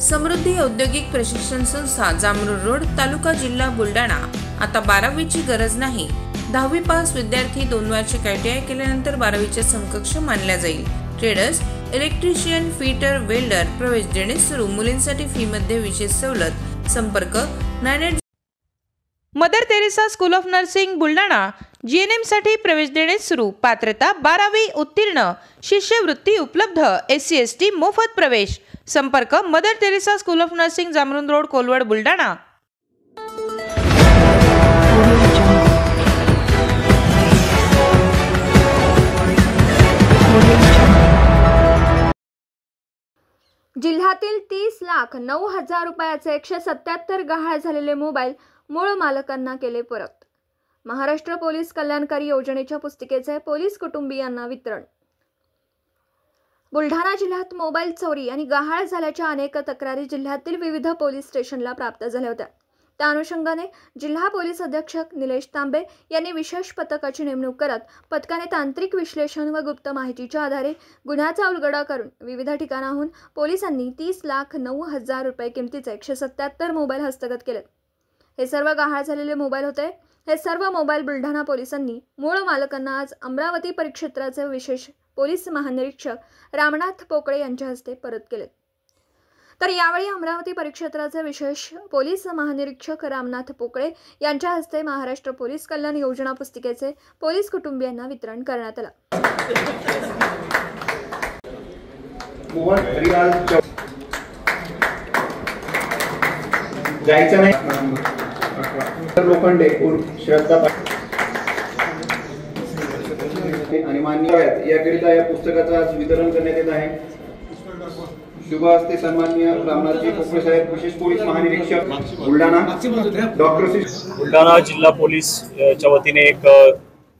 समृद्धी औद्योगिक प्रशिक्षण संस्था जामरूड रोड तालुका जिल्हा बुलढाणा। आता 12वीची गरज नाही। 10वी पास विद्यार्थी 2 वार्षिक ITI केल्यानंतर 12वीच्या समकक्ष मानल्या जाईल। ट्रेडर्स, इलेक्ट्रिशियन, फिटर, वेल्डर प्रवेश देणे सुरू। मुलींसाठी फी मध्ये विशेष सवलत। संपर्क 98 Mother Teresa school of nursing Buldhana. GNM साठी प्रवेश देणे सुरू। पात्रता 12वी उत्तीर्ण। शिष्यवृत्ती उपलब्ध। SC ST मोफत प्रवेश। संपर्क Mother Teresa school of nursing Jamrund road Kolwad Buldhana. जिल्ह्यातील 30,09,000 रुपयाचे 177 गहाळ झालेले मोबाईल मूळ मालकांना केले परत। महाराष्ट्र पोलीस कल्याणकारी योजनेच्या पुस्तिकेचे पोलीस कुटुंबियांना वितरण। बुलढाणा जिल्ह्यात मोबाईल चोरी आणि गहाळ झाल्याच्या अनेक तक्रारी जिल्ह्यातील विविध पोलीस स्टेशनला प्राप्त झाल्या होत्या। त्या अनुषंगाने जिल्हा पोलीस अधीक्षक निलेश तांबे यांनी विशेष पथकाची नेमणूक करत पथकाने तांत्रिक विश्लेषण व गुप्त माहितीच्या आधारे गुन्ह्याचा उलगडा करून विविध ठिकाणाहून पोलिसांनी 30,09,000 रुपये किमतीचे 177 मोबाईल हस्तगत केले। हे सर्व गहाळ झालेले मोबाईल होते। हे सर्व मोबाईल बुलढाणा पोलिसांनी मूळ मालकांना आज अमरावती परिक्षेत्राचे विशेष पोलीस महानिरीक्षक रामनाथ पोकळे यांच्या हस्ते परत केले। तर यावेळी अमरावती परिक्षेत्राचे विशेष पोलीस महानिरीक्षक रामनाथ पोकळे यांच्या हस्ते महाराष्ट्र पोलीस कल्याण योजना पुस्तिकेचे पोलीस कुटुंबियांना वितरण करण्यात आले। लोखंडे श्रद्धा आणि मान्य याकरिता या पुस्तकाचं आज वितरण करण्यात येत आहे। शुभ हस्ते सन्माननीय रामनाथजी पोकळे साहेब, विशेष पोलीस महानिरीक्षक बुलढाणा, डॉक्टर बुलढाणा जिल्हा पोलीसच्या वतीने एक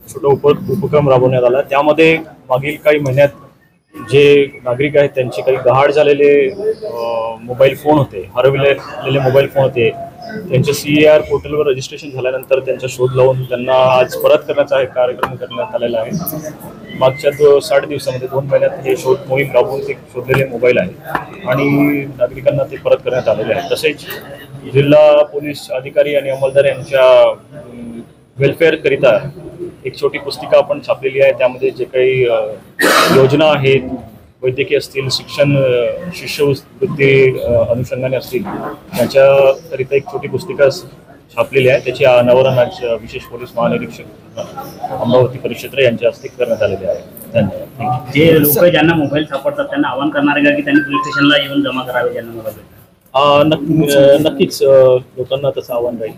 छोटा उपक्रम राबवण्यात आला। त्यामध्ये मागील काही महिन्यात जे नागरिक आहेत त्यांचे काही गहाळ झालेले मोबाईल फोन होते, हरवलेले मोबाईल फोन होते, त्यांचे CAR पोर्टलवर रजिस्ट्रेशन झाल्यानंतर त्यांचा शोध लावून त्यांना आज परत करण्याचा कार्यक्रम करण्यात आलेला आहे। मागच्या 60 दिवसामध्ये 2 महिन्यात हे शोध मोहीम राबवून ते शोधलेले मोबाईल आहे आणि नागरिकांना ते परत करण्यात आलेले आहे। तसेच जिल्हा पोलीस अधिकारी आणि अंमलदार यांच्या वेलफेअर करिता एक छोटी पुस्तिका आपण छापलेली आहे। त्यामध्ये जे काही योजना आहेत, वैद्यकीय असतील, शिक्षण, शिष्यवृत्ती अनुषंगाने असतील, त्याच्याकरिता एक छोटी पुस्तिका छापलेली आहे। त्याची अनावरण आज विशेष पोलीस महानिरीक्षक अमरावती परिक्षेत्र यांच्या हस्ते करण्यात आलेले आहे। धन्यवाद। जे लोक ज्यांना मोबाईल सापडतात त्यांना आवाहन करणार आहे की त्यांनी पोलीस स्टेशनला येऊन जमा करावे ज्यांना मोबाईल? नक्कीच लोकांना तसं आव्हान राहील।